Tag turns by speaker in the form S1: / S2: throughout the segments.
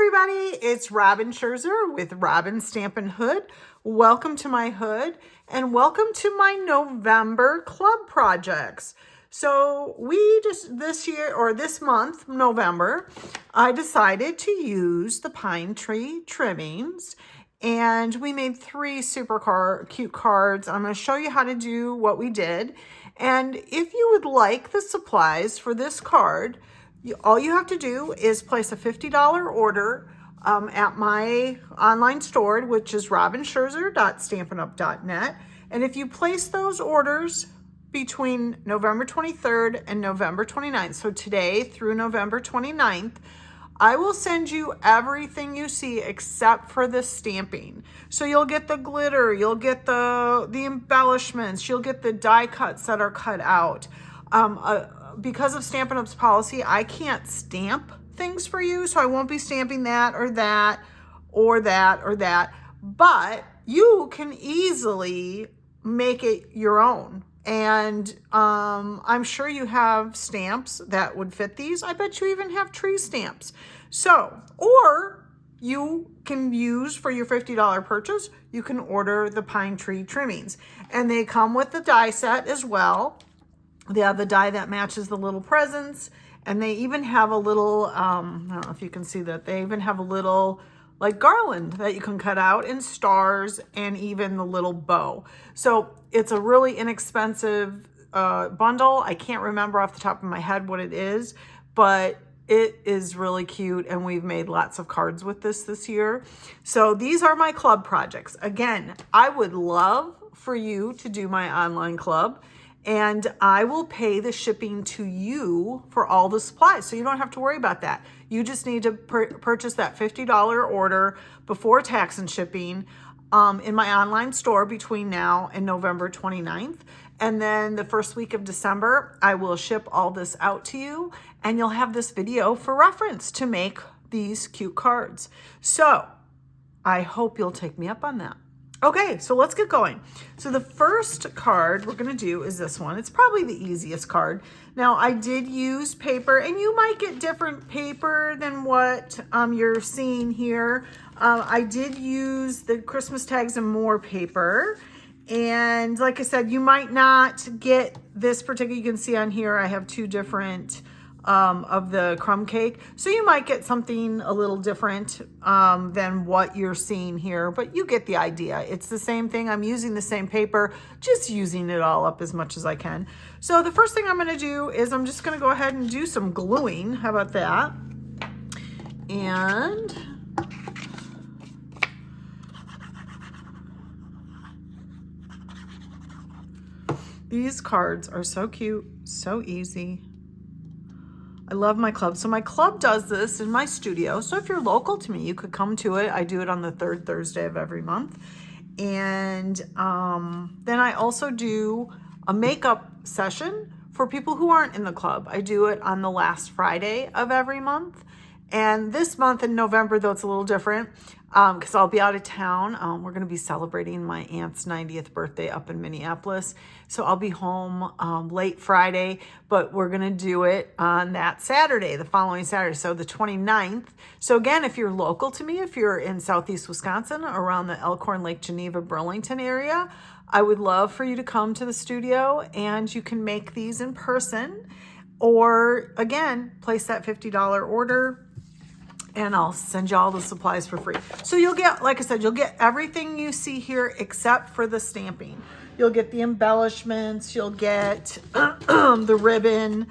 S1: everybody, it's Robin Scherzer with Robin Stampin' Hood. Welcome to my hood and welcome to my November club projects. So this month, November, I decided to use the pine tree trimmings and we made 3 super cute cards. I'm going to show you how to do what we did. And if you would like the supplies for this card, all you have to do is place a $50 order at my online store, which is robinscherzer.stampinup.net. And if you place those orders between November 23rd and November 29th, so today through November 29th, I will send you everything you see except for the stamping. So you'll get the glitter, you'll get the embellishments, you'll get the die cuts that are cut out. Because of Stampin' Up's policy, I can't stamp things for you, so I won't be stamping that or that or that or that, but you can easily make it your own. And I'm sure you have stamps that would fit these. I bet you even have tree stamps. So, or you can use for your $50 purchase, you can order the pine tree trimmings. And they come with the die set as well. They have the die that matches the little presents, and they even have a little, I don't know if you can see that, they even have a little like garland that you can cut out in stars and even the little bow. So it's a really inexpensive bundle. I can't remember off the top of my head what it is, but it is really cute, and we've made lots of cards with this year. So these are my club projects. Again, I would love for you to do my online club, and I will pay the shipping to you for all the supplies. So you don't have to worry about that. You just need to purchase that $50 order before tax and shipping in my online store between now and November 29th. And then the first week of December, I will ship all this out to you, and you'll have this video for reference to make these cute cards. So I hope you'll take me up on that. Okay, so let's get going. So the first card we're gonna do is this one. It's probably the easiest card. Now I did use paper, and you might get different paper than what you're seeing here. I did use the Christmas Tags and More paper. And like I said, you might not get this particular, you can see on here, I have 2 different of the crumb cake. So you might get something a little different than what you're seeing here, but you get the idea. It's the same thing. I'm using the same paper, just using it all up as much as I can. So the first thing I'm gonna do is I'm just gonna go ahead and do some gluing. How about that? And these cards are so cute, so easy. I love my club. So my club does this in my studio. So if you're local to me, you could come to it. I do it on the 3rd Thursday of every month. And then I also do a makeup session for people who aren't in the club. I do it on the last Friday of every month. And this month in November, though, it's a little different because I'll be out of town. We're going to be celebrating my aunt's 90th birthday up in Minneapolis. So I'll be home late Friday, but we're going to do it on that Saturday, the following Saturday, so the 29th. So again, if you're local to me, if you're in Southeast Wisconsin, around the Elkhorn, Lake Geneva, Burlington area, I would love for you to come to the studio, and you can make these in person, or again, place that $50 order, and I'll send you all the supplies for free. So you'll get, like I said, you'll get everything you see here except for the stamping. You'll get the embellishments, you'll get the ribbon,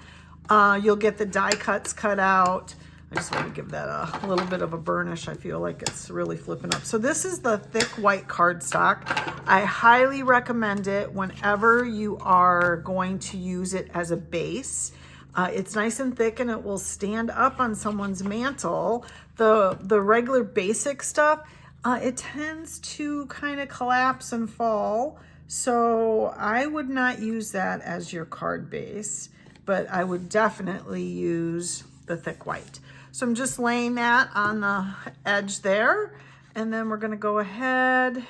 S1: you'll get the die cuts cut out. I just want to give that a little bit of a burnish. I feel like it's really flipping up. So this is the thick white cardstock. I highly recommend it whenever you are going to use it as a base. It's nice and thick, and it will stand up on someone's mantle. The regular basic stuff, it tends to kind of collapse and fall. So I would not use that as your card base, but I would definitely use the thick white. So I'm just laying that on the edge there, and then we're going to go ahead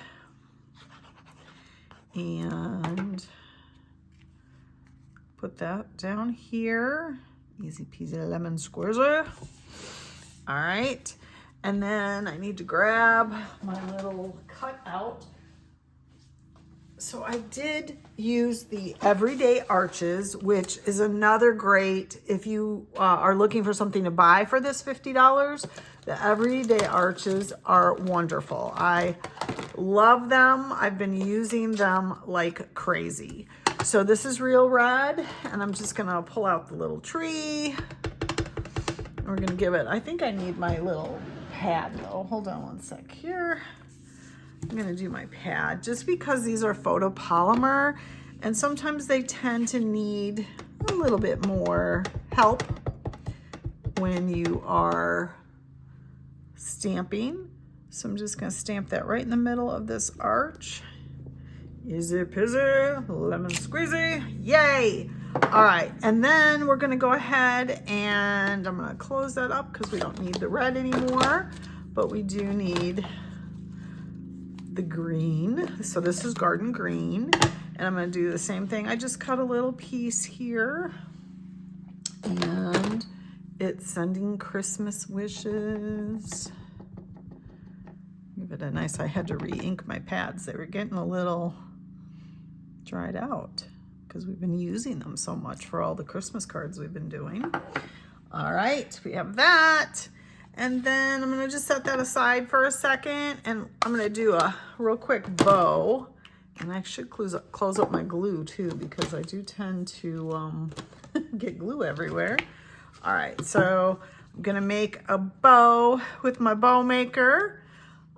S1: and put that down here. Easy peasy lemon squeezer. All right. And then I need to grab my little cutout. So I did use the Everyday Arches, which is another great, if you are looking for something to buy for this $50, the Everyday Arches are wonderful. I love them. I've been using them like crazy. So this is Real Red, and I'm just gonna pull out the little tree. We're gonna give it, I think I need my little pad though. Hold on one sec here. I'm gonna do my pad just because these are photopolymer and sometimes they tend to need a little bit more help when you are stamping. So I'm just gonna stamp that right in the middle of this arch. Easy peasy, lemon squeezy, yay! All right, and then we're gonna go ahead and I'm gonna close that up because we don't need the red anymore, but we do need the green. So this is Garden Green, and I'm gonna do the same thing. I just cut a little piece here, and it's sending Christmas wishes. Give it a nice, I had to re-ink my pads. They were getting a little dried out because we've been using them so much for all the Christmas cards we've been doing. All right, we have that. And then I'm gonna just set that aside for a second, and I'm gonna do a real quick bow. And I should close up my glue too, because I do tend to get glue everywhere. All right, so I'm gonna make a bow with my bow maker.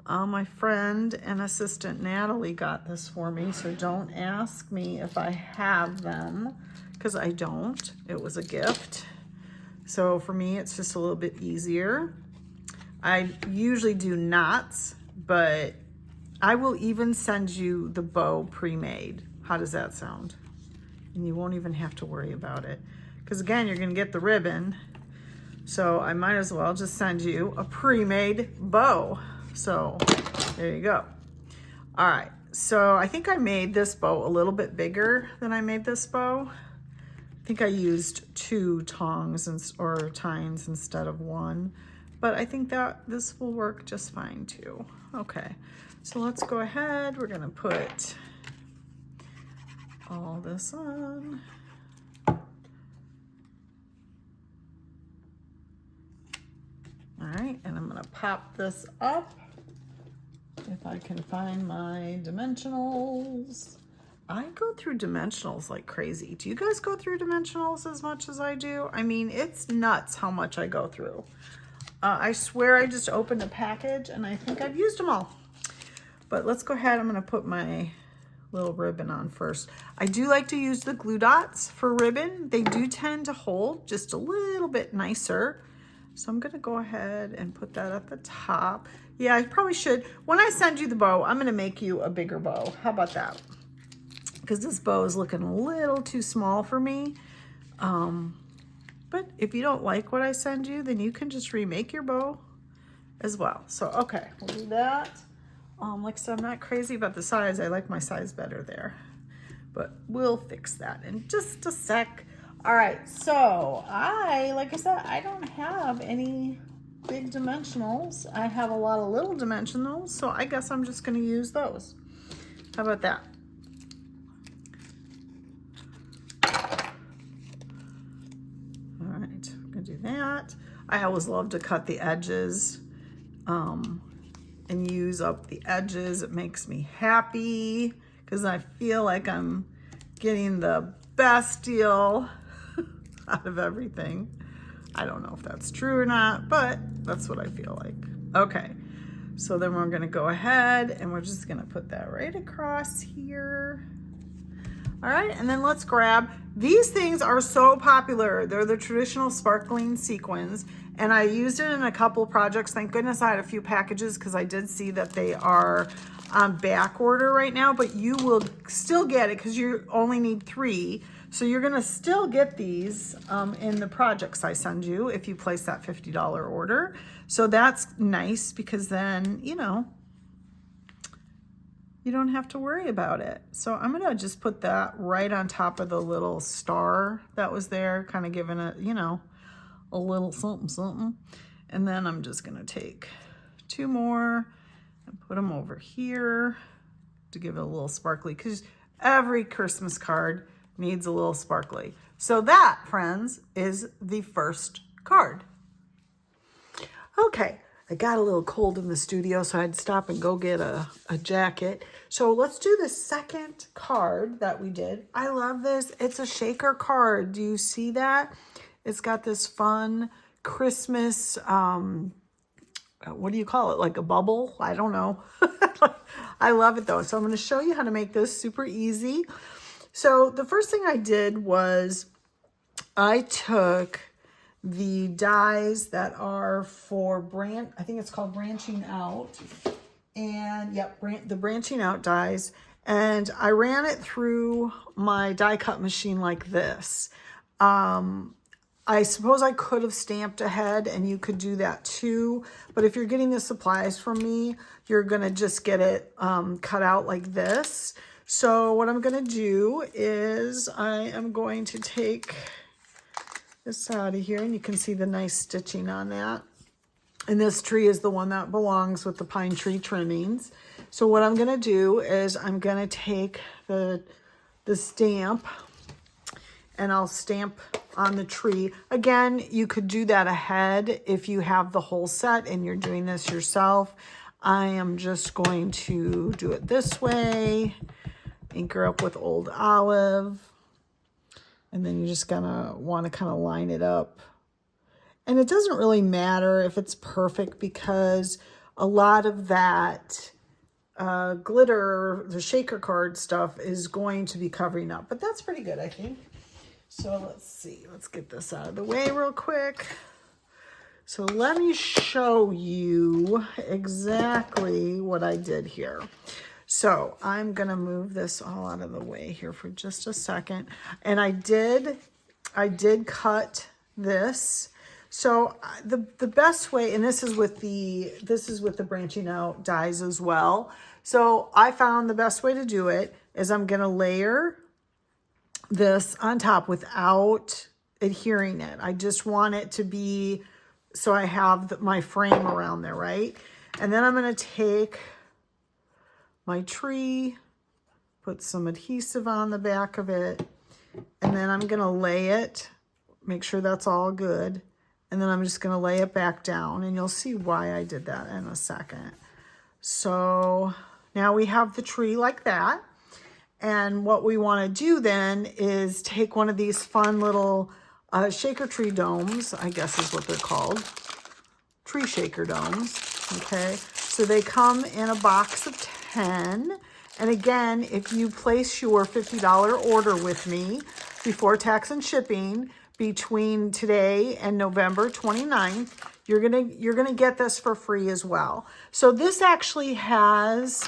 S1: My friend and assistant Natalie got this for me, so don't ask me if I have them, because I don't. It was a gift. So for me, it's just a little bit easier. I usually do knots, but I will even send you the bow pre-made. How does that sound? And you won't even have to worry about it. Because again, you're gonna get the ribbon. So I might as well just send you a pre-made bow. So there you go. All right, so I think I made this bow a little bit bigger than I made this bow. I think I used 2 tongs or tines instead of 1. But I think that this will work just fine too. Okay, so let's go ahead. We're gonna put all this on. All right, and I'm gonna pop this up. If I can find my dimensionals. I go through dimensionals like crazy. Do you guys go through dimensionals as much as I do? I mean, it's nuts how much I go through. I swear I just opened a package and I think I've used them all. But let's go ahead. I'm gonna put my little ribbon on first. I do like to use the glue dots for ribbon. They do tend to hold just a little bit nicer. So I'm gonna go ahead and put that at the top. Yeah, I probably should. When I send you the bow, I'm gonna make you a bigger bow. How about that? Because this bow is looking a little too small for me. But if you don't like what I send you, then you can just remake your bow as well. So, okay, we'll do that. Like I said, I'm not crazy about the size. I like my size better there. But we'll fix that in just a sec. All right, so like I said, I don't have any big dimensionals. I have a lot of little dimensionals, so I guess I'm just gonna use those. How about that? All right, I'm gonna do that. I always love to cut the edges and use up the edges. It makes me happy because I feel like I'm getting the best deal out of everything. I don't know if that's true or not, but that's what I feel like. Okay, so then we're gonna go ahead and we're just gonna put that right across here. All right, and then let's grab, these things are so popular. They're the traditional sparkling sequins, and I used it in a couple projects. Thank goodness I had a few packages because I did see that they are on back order right now, but you will still get it because you only need 3. So you're gonna still get these in the projects I send you if you place that $50 order. So that's nice because then, you know, you don't have to worry about it. So I'm gonna just put that right on top of the little star that was there, kind of giving it, you know, a little something, something. And then I'm just gonna take 2 more and put them over here to give it a little sparkly, because every Christmas card needs a little sparkly. So that, friends, is the first card. Okay, I got a little cold in the studio, so I had to stop and go get a jacket. So let's do the second card that we did. I love this. It's a shaker card. Do you see that? It's got this fun Christmas, what do you call it? Like a bubble? I don't know. I love it though. So I'm going to show you how to make this super easy. So the first thing I did was I took the dies that are for I think it's called branching out. And yep, the branching out dies. And I ran it through my die cut machine like this. I suppose I could have stamped ahead, and you could do that too. But if you're getting the supplies from me, you're going to just get it cut out like this. So what I'm going to do is I am going to take this out of here, and you can see the nice stitching on that. And this tree is the one that belongs with the pine tree trimmings. So what I'm going to do is I'm going to take the stamp, and I'll stamp on the tree. Again, you could do that ahead if you have the whole set and you're doing this yourself. I am just going to do it this way. Anchor up with Old Olive. And then you're just gonna want to kind of line it up. And it doesn't really matter if it's perfect, because a lot of that glitter, the shaker card stuff, is going to be covering up. But that's pretty good, I think. So let's see, let's get this out of the way real quick. So let me show you exactly what I did here. So I'm gonna move this all out of the way here for just a second. And I did cut this. So the best way, and this is with the branching out dies as well. So I found the best way to do it is I'm gonna layer this on top without adhering it. I just want it to be, so I have my frame around there, right? And then I'm going to take my tree, put some adhesive on the back of it, and then I'm going to lay it, make sure that's all good, and then I'm just going to lay it back down, and you'll see why I did that in a second. So now we have the tree like that. And what we want to do then is take one of these fun little shaker tree domes, I guess is what they're called. Tree shaker domes, okay? So they come in a box of 10. And again, if you place your $50 order with me before tax and shipping between today and November 29th, you're gonna get this for free as well. So this actually has...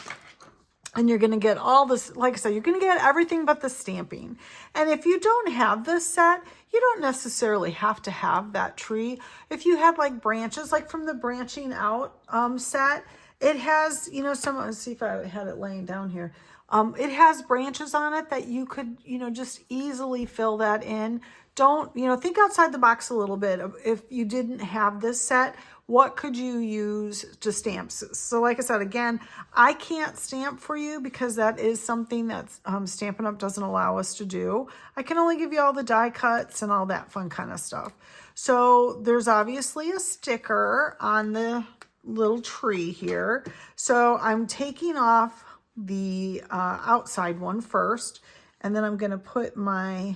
S1: And you're going to get all this, like I said, you're going to get everything but the stamping. And if you don't have this set, you don't necessarily have to have that tree. If you had like branches, like from the branching out set, it has, you know, some, let's see if I had it laying down here. It has branches on it that you could, you know, just easily fill that in. Don't, you know, think outside the box a little bit. If you didn't have this set, what could you use to stamp? So like I said, again, I can't stamp for you because that is something that Stampin' Up! Doesn't allow us to do. I can only give you all the die cuts and all that fun kind of stuff. So there's obviously a sticker on the little tree here. So I'm taking off the outside one first, and then I'm going to put my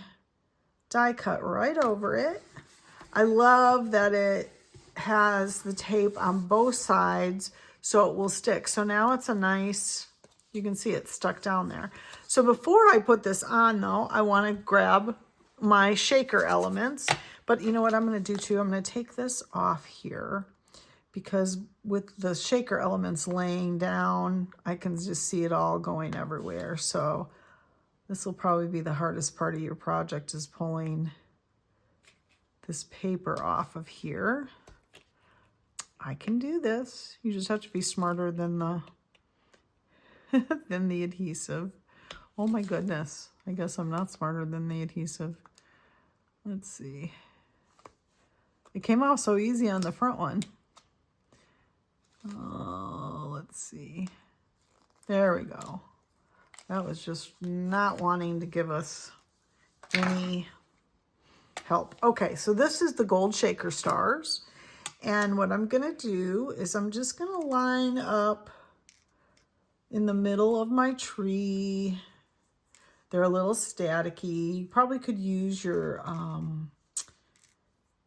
S1: die cut right over it. I love that it has the tape on both sides so it will stick. So now it's a nice, you can see it stuck down there. So before I put this on though, I want to grab my shaker elements. But you know what I'm going to do too? I'm going to take this off here because with the shaker elements laying down, I can just see it all going everywhere. So this will probably be the hardest part of your project, is pulling this paper off of here. I can do this. You just have to be smarter than the than the adhesive. Oh my goodness. I guess I'm not smarter than the adhesive. Let's see. It came off so easy on the front one. Oh, let's see. There we go. That was just not wanting to give us any help. Okay, so this is the gold shaker stars. And what I'm gonna do is I'm just gonna line up in the middle of my tree. They're a little staticky. You probably could use your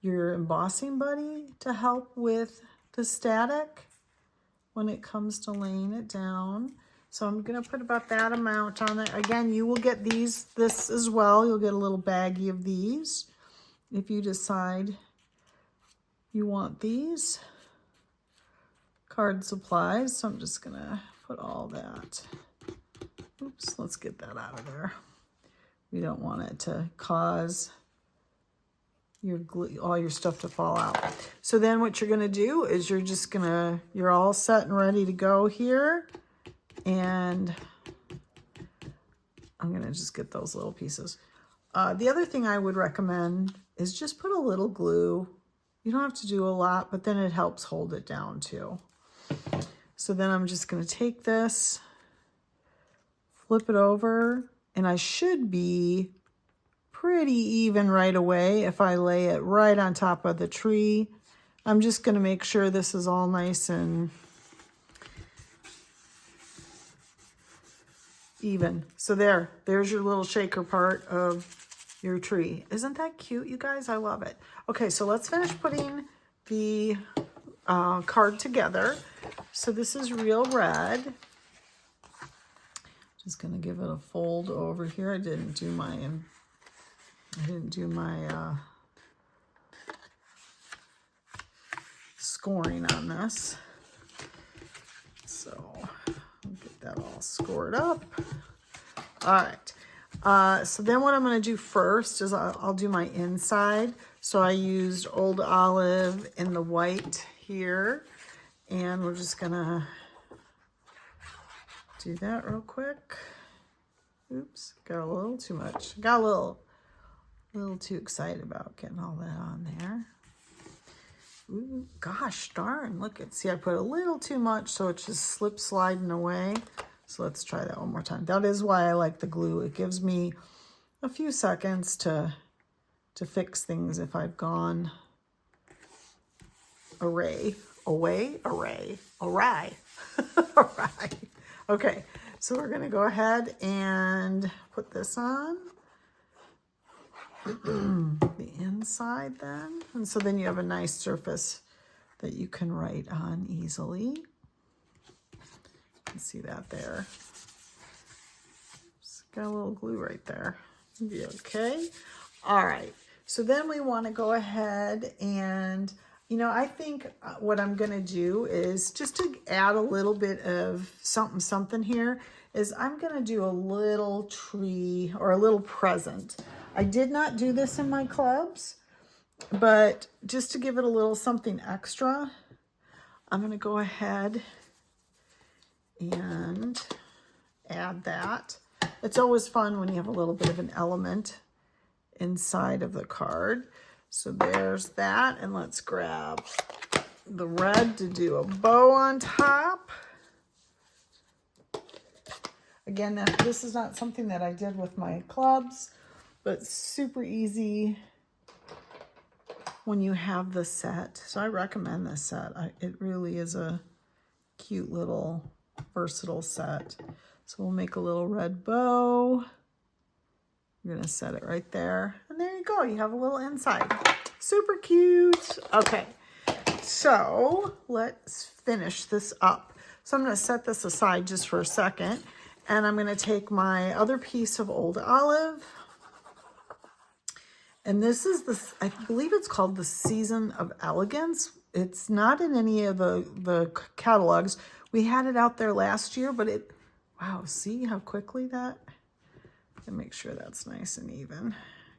S1: embossing buddy to help with the static when it comes to laying it down. So I'm gonna put about that amount on it. Again, you will get this as well. You'll get a little baggie of these if you decide you want these card supplies. So I'm just gonna put all that. Oops, let's get that out of there. We don't want it to cause your glue, all your stuff to fall out. So then what you're gonna do is you're all set and ready to go here. And I'm gonna just get those little pieces. The other thing I would recommend is just put a little glue. You don't have to do a lot, but then it helps hold it down too. So then I'm just gonna take this, flip it over, and I should be pretty even right away if I lay it right on top of the tree. I'm just gonna make sure this is all nice and even. So there's your little shaker part of your tree. Isn't that cute, you guys? I love it. Okay, so let's finish putting the card together. So this is real red. Just gonna give it a fold over here. I didn't do my scoring on this. So I'll get that all scored up. All right. So then what I'm going to do first is I'll do my inside. So I used Old Olive in the white here. And we're just going to do that real quick. Oops, got a little too much. Got a little too excited about getting all that on there. Ooh, gosh darn, look at, see, I put a little too much, so it just slips sliding away. So let's try that one more time. That is why I like the glue. It gives me a few seconds to fix things if I've gone awry. Okay, so we're gonna go ahead and put this on the inside then. And so then you have a nice surface that you can write on easily. You can see that there. Just got a little glue right there. It'll be okay. All right, so then we want to go ahead and, you know, I think what I'm going to do is just to add a little bit of something here is I'm going to do a little tree or a little present. I did not do this in my clubs, but just to give it a little something extra, I'm going to go ahead and add that. It's always fun when you have a little bit of an element inside of the card. So there's that, and let's grab the red to do a bow on top. Again, this is not something that I did with my clubs, but super easy when you have the set. So I recommend this set. It really is a cute little versatile set. So we'll make a little red bow. We're gonna set it right there. And there you go, you have a little inside. Super cute. Okay, so let's finish this up. So I'm gonna set this aside just for a second. And I'm gonna take my other piece of Old Olive. And this is I believe it's called the Season of Elegance. It's not in any of the catalogs. We had it out there last year, but wow, see how quickly that, and make sure that's nice and even.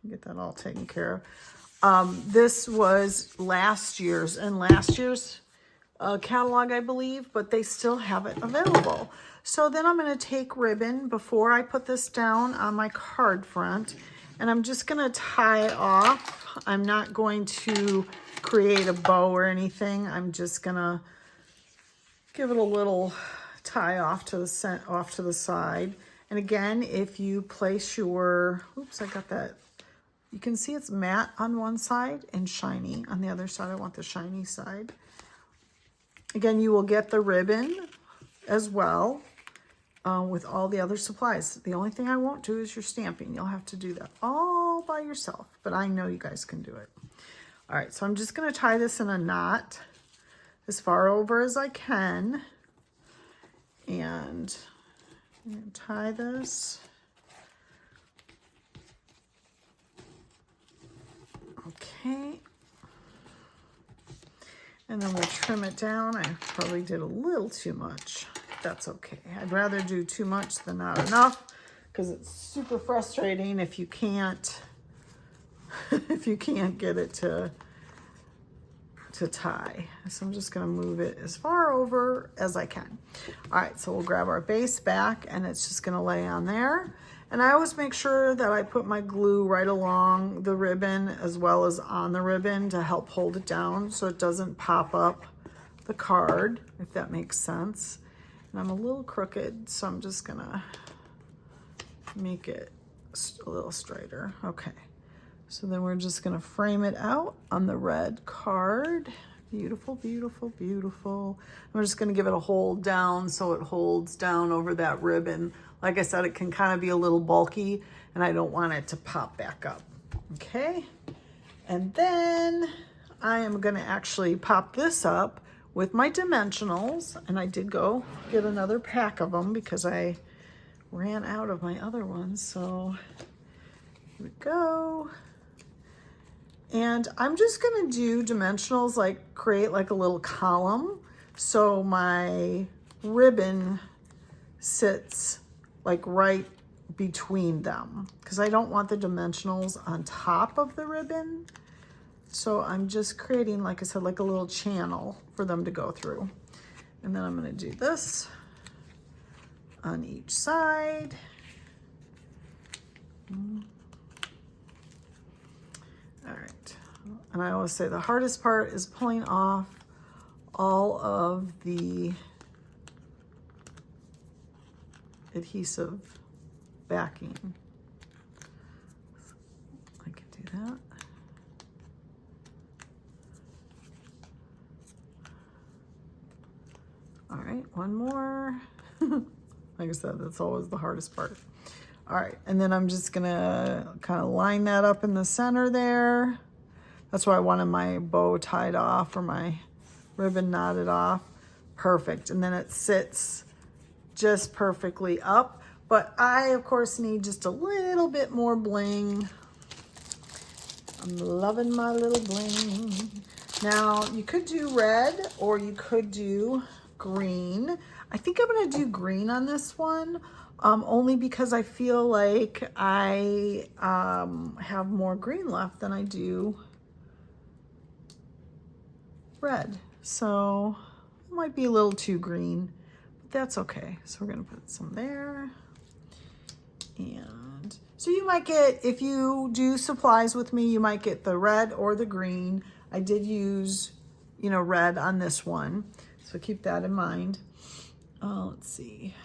S1: Get that all taken care of. This was last year's catalog, I believe, but they still have it available. So then I'm going to take ribbon before I put this down on my card front, and I'm just going to tie it off. I'm not going to create a bow or anything. I'm just going to give it a little tie off to the side. And again, if you place your, oops, I got that. You can see it's matte on one side and shiny on the other side. I want the shiny side. Again, you will get the ribbon as well with all the other supplies. The only thing I won't do is your stamping. You'll have to do that all by yourself, but I know you guys can do it. All right, so I'm just gonna tie this in a knot as far over as I can. And I'm gonna tie this. Okay. And then we'll trim it down. I probably did a little too much. That's okay. I'd rather do too much than not enough, because it's super frustrating if you can't get it to tie. So I'm just gonna move it as far over as I can. All right, so we'll grab our base back and it's just gonna lay on there. And I always make sure that I put my glue right along the ribbon as well as on the ribbon to help hold it down so it doesn't pop up the card, if that makes sense. And I'm a little crooked, so I'm just gonna make it a little straighter. Okay. So then we're just gonna frame it out on the red card. Beautiful, beautiful, beautiful. I'm just gonna give it a hold down so it holds down over that ribbon. Like I said, it can kind of be a little bulky and I don't want it to pop back up. Okay. And then I am gonna actually pop this up with my dimensionals. And I did go get another pack of them because I ran out of my other ones. So here we go. And I'm just gonna do dimensionals, like create like a little column. So my ribbon sits like right between them, because I don't want the dimensionals on top of the ribbon. So I'm just creating, like I said, like a little channel for them to go through. And then I'm gonna do this on each side. All right, and I always say the hardest part is pulling off all of the adhesive backing. I can do that. All right, one more. Like I said, that's always the hardest part. All right, and then I'm just gonna kind of line that up in the center there. That's why I wanted my bow tied off or my ribbon knotted off. Perfect, and then it sits just perfectly up. But I, of course, need just a little bit more bling. I'm loving my little bling. Now, you could do red or you could do green. I think I'm gonna do green on this one. Only because I feel like I have more green left than I do red. So it might be a little too green, but that's okay. So we're gonna put some there. And so you might get, if you do supplies with me, you might get the red or the green. I did use, red on this one. So keep that in mind. Let's see.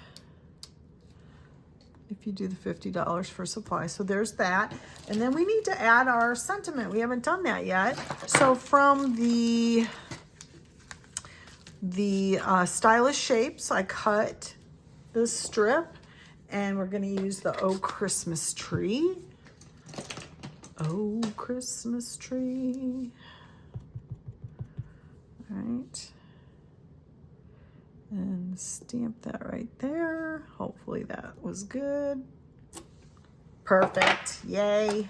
S1: If you do the $50 for supplies. So there's that. And then we need to add our sentiment. We haven't done that yet. So from the Stylish Shapes, I cut this strip and we're gonna use the Oh Christmas Tree. Oh Christmas Tree. All right. And stamp that right there. Hopefully that was good. Perfect, yay.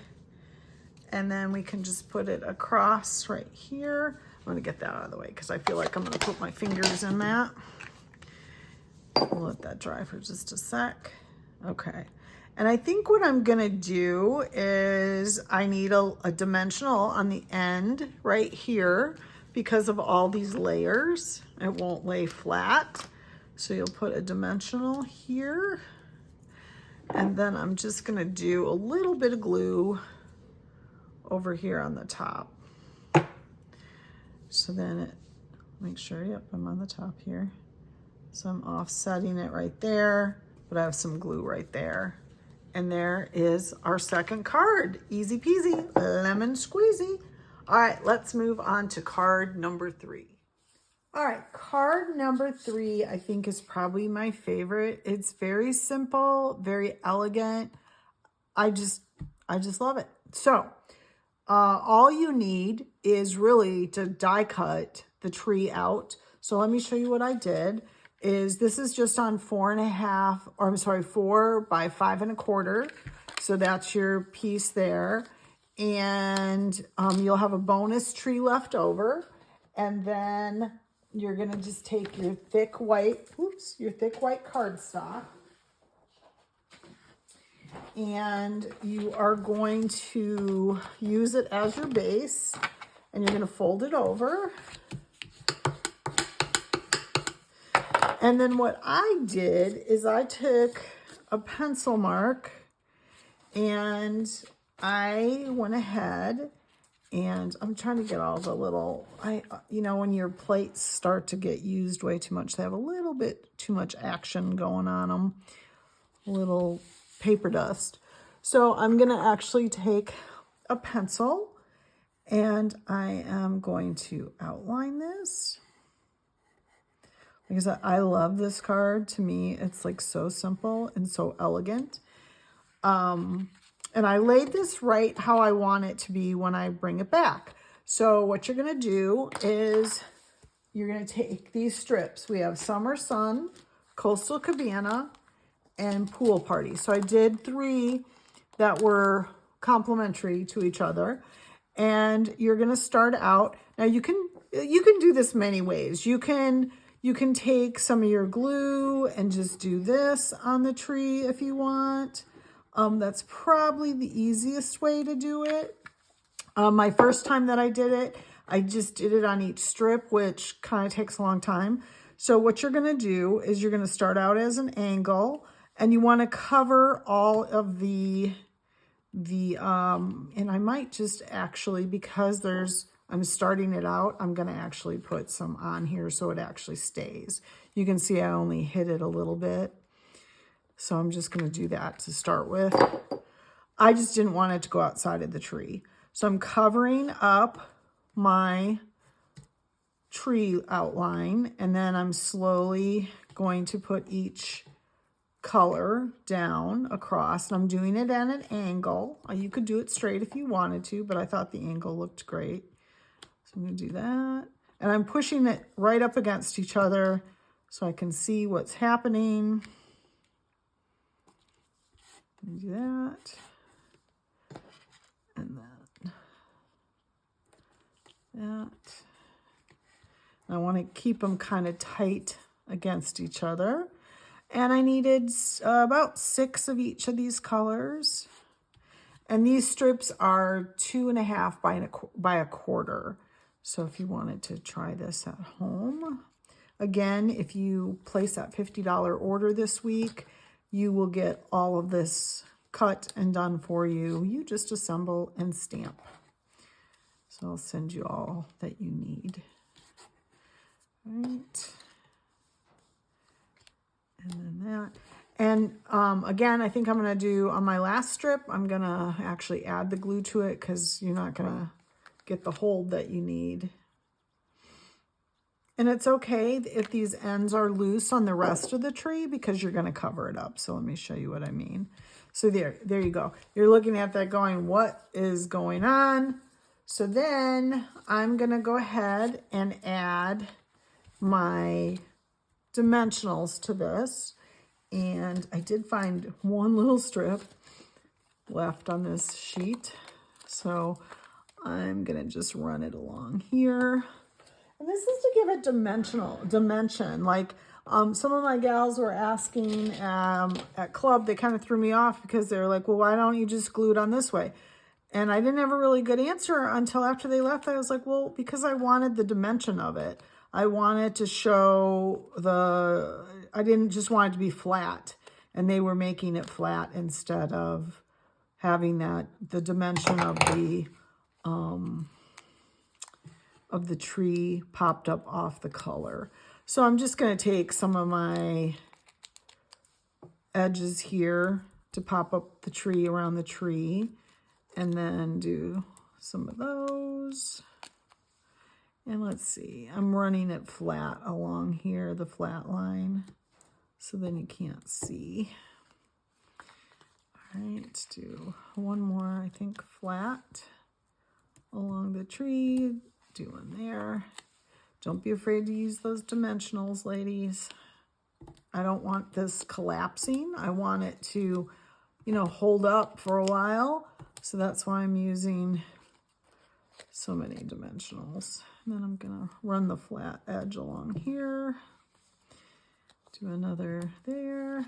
S1: And then we can just put it across right here. I'm gonna get that out of the way because I feel like I'm gonna put my fingers in that. We'll let that dry for just a sec. Okay, and I think what I'm gonna do is I need a dimensional on the end right here because of all these layers. It won't lay flat. So you'll put a dimensional here. And then I'm just gonna do a little bit of glue over here on the top. So then make sure, yep, I'm on the top here. So I'm offsetting it right there, but I have some glue right there. And there is our second card. Easy peasy, lemon squeezy. All right, let's move on to card number 3. All right, card number 3, I think, is probably my favorite. It's very simple, very elegant. I just love it. So all you need is really to die cut the tree out. So let me show you what I did. This is just on 4.5, or I'm sorry, 4 by 5 1/4. So that's your piece there. And you'll have a bonus tree left over. And then you're gonna just take your thick white cardstock. And you are going to use it as your base. And you're gonna fold it over. And then what I did is I took a pencil mark and I went ahead and I'm trying to get all the little, you know, when your plates start to get used way too much, they have a little bit too much action going on them, little paper dust. So I'm going to actually take a pencil and I am going to outline this. Because I love this card. To me, it's like so simple and so elegant. And I laid this right how I want it to be when I bring it back. So what you're going to do is you're going to take these strips. We have Summer Sun, Coastal Cabana, and Pool Party. So I did 3 that were complementary to each other. And you're going to start out. Now you can do this many ways. You can take some of your glue and just do this on the tree if you want. That's probably the easiest way to do it. My first time that I did it, I just did it on each strip, which kind of takes a long time. So what you're going to do is you're going to start out as an angle, and you want to cover all of the and I might just actually, because I'm starting it out, I'm going to actually put some on here so it actually stays. You can see I only hit it a little bit. So I'm just going to do that to start with. I just didn't want it to go outside of the tree. So I'm covering up my tree outline, and then I'm slowly going to put each color down across. And I'm doing it at an angle. You could do it straight if you wanted to, but I thought the angle looked great. So I'm going to do that. And I'm pushing it right up against each other so I can see what's happening. Do that. And then that. I want to keep them kind of tight against each other. And I needed about 6 of each of these colors. And these strips are 2.5 by 1/4. So if you wanted to try this at home. Again, if you place that $50 order this week, you will get all of this cut and done for you. You just assemble and stamp. So I'll send you all that you need. All right. And then that. And again, I think I'm going to do on my last strip, I'm going to actually add the glue to it because you're not going to get the hold that you need. And it's okay if these ends are loose on the rest of the tree because you're going to cover it up. So let me show you what I mean. So there you go. You're looking at that going, what is going on? So then I'm going to go ahead and add my dimensionals to this. And I did find one little strip left on this sheet. So I'm going to just run it along here. And this is to give it dimension. Like some of my gals were asking at club, they kind of threw me off because they were like, well, why don't you just glue it on this way? And I didn't have a really good answer until after they left. I was like, well, because I wanted the dimension of it. I wanted to show I didn't just want it to be flat. And they were making it flat instead of having the dimension of the tree popped up off the color. So I'm just going to take some of my edges here to pop up the tree around the tree, and then do some of those. And let's see, I'm running it flat along here, the flat line, so then you can't see. All right, let's do one more, I think, flat along the tree, do one there. Don't be afraid to use those dimensionals, ladies. I don't want this collapsing. I want it to, you know, hold up for a while. So that's why I'm using so many dimensionals. And then I'm gonna run the flat edge along here. Do another there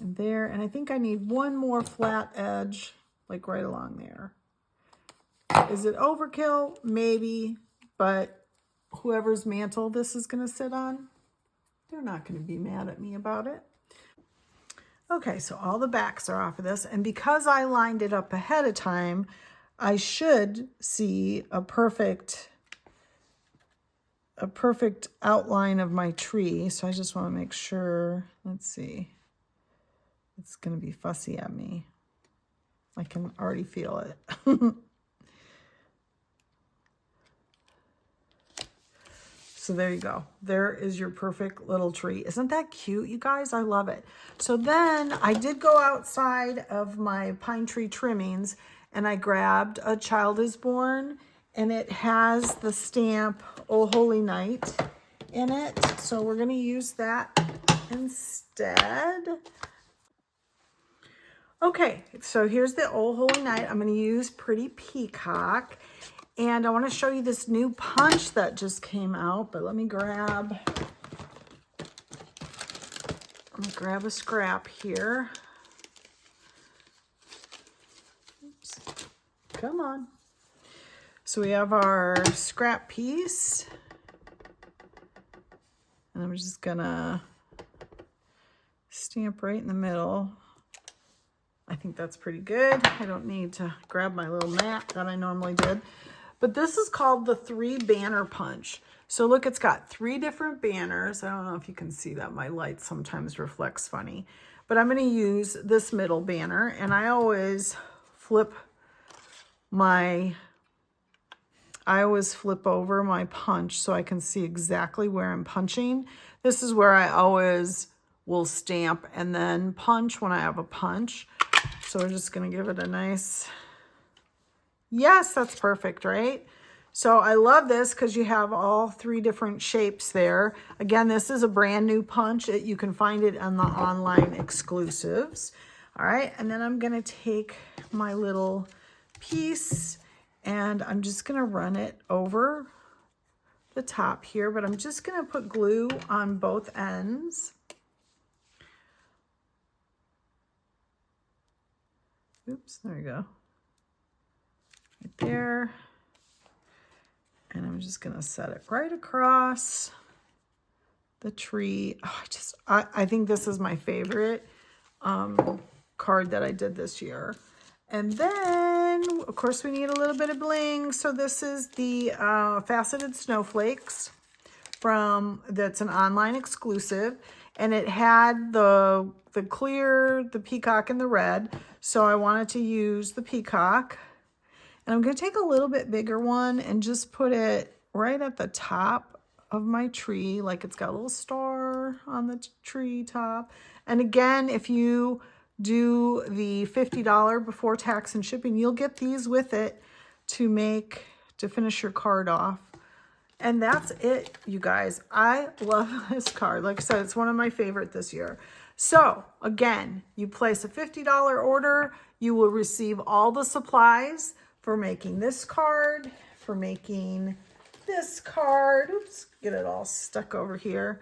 S1: and there. And I think I need one more flat edge, like right along there. Is it overkill? Maybe, but whoever's mantle this is gonna sit on, they're not gonna be mad at me about it. Okay, so all the backs are off of this, and because I lined it up ahead of time, I should see a perfect outline of my tree. So I just want to make sure, let's see, it's going to be fussy at me. I can already feel it. So there you go. There is your perfect little tree. Isn't that cute, you guys? I love it. So then I did go outside of my pine tree trimmings and I grabbed A Child Is Born, and it has the stamp Oh Holy Night in it. So we're going to use that instead. Okay, so here's the Oh Holy Night. I'm going to use Pretty Peacock. And I want to show you this new punch that just came out, but let me grab a scrap here. Oops. Come on. So we have our scrap piece, and I'm just gonna stamp right in the middle. I think that's pretty good. I don't need to grab my little mat that I normally did. But this is called the 3 banner punch. So look, it's got 3 different banners. I don't know if you can see that. My light sometimes reflects funny. But I'm going to use this middle banner. And I always flip over my punch so I can see exactly where I'm punching. This is where I always will stamp and then punch when I have a punch. So we're just going to give it a nice... Yes, that's perfect, right? So I love this because you have all 3 different shapes there. Again, this is a brand new punch. You can find it on the online exclusives. All right, and then I'm going to take my little piece and I'm just going to run it over the top here, but I'm just going to put glue on both ends. Oops, there you go. Right there. And I'm just going to set it right across the tree. Oh, I think this is my favorite card that I did this year. And then, of course, we need a little bit of bling. So this is the Faceted Snowflakes that's an online exclusive. And it had the clear, the peacock, and the red. So I wanted to use the peacock. And I'm going to take a little bit bigger one and just put it right at the top of my tree, like it's got a little star on the tree top. And again, if you do the $50 before tax and shipping, you'll get these with it to finish your card off. And that's it, you guys. I love this card. Like I said, it's one of my favorite this year. So again, you place a $50 order, you will receive all the supplies for making this card, for making this card, oops, get it all stuck over here,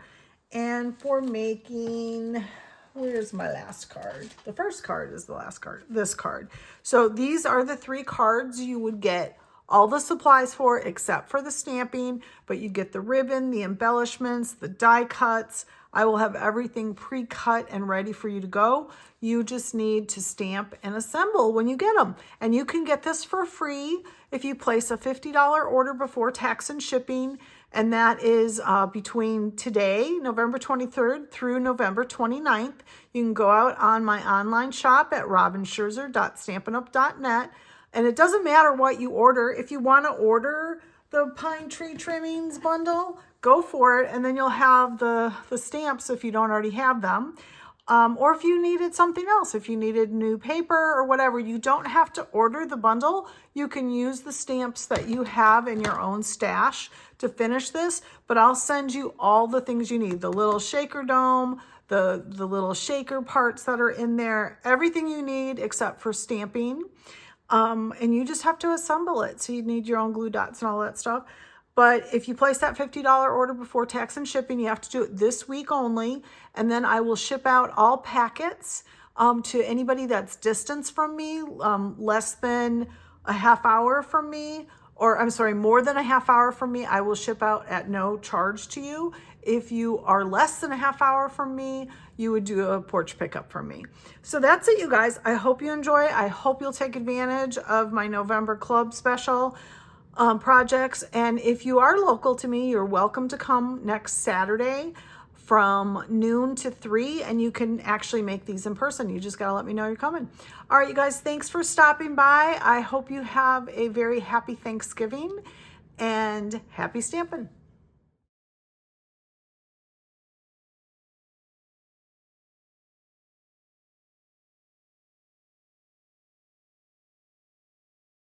S1: and for making, where's my last card? The first card is the last card, this card. So these are the 3 cards you would get all the supplies for except for the stamping, but you get the ribbon, the embellishments, the die cuts. I will have everything pre-cut and ready for you to go. You just need to stamp and assemble when you get them. And you can get this for free if you place a $50 order before tax and shipping. and that is between today, November 23rd, through November 29th. You can go out on my online shop at robinscherzer.stampinup.net, and it doesn't matter what you order. If you want to order the pine tree trimmings bundle, go for it, and then you'll have the stamps if you don't already have them. Or if you needed something else, if you needed new paper or whatever, you don't have to order the bundle. You can use the stamps that you have in your own stash to finish this, but I'll send you all the things you need. The little shaker dome, the little shaker parts that are in there, everything you need except for stamping. And you just have to assemble it. So you need your own glue dots and all that stuff. But if you place that $50 order before tax and shipping, you have to do it this week only. And then I will ship out all packets to anybody that's distance from me, less than a half hour from me, or I'm sorry, more than a half hour from me, I will ship out at no charge to you. If you are less than a half hour from me, you would do a porch pickup from me. So that's it, you guys. I hope you enjoy. I hope you'll take advantage of my November club special projects. And if you are local to me, you're welcome to come next Saturday from noon to 3, and you can actually make these in person. You just got to let me know you're coming. All right, you guys, thanks for stopping by. I hope you have a very happy Thanksgiving and happy stamping.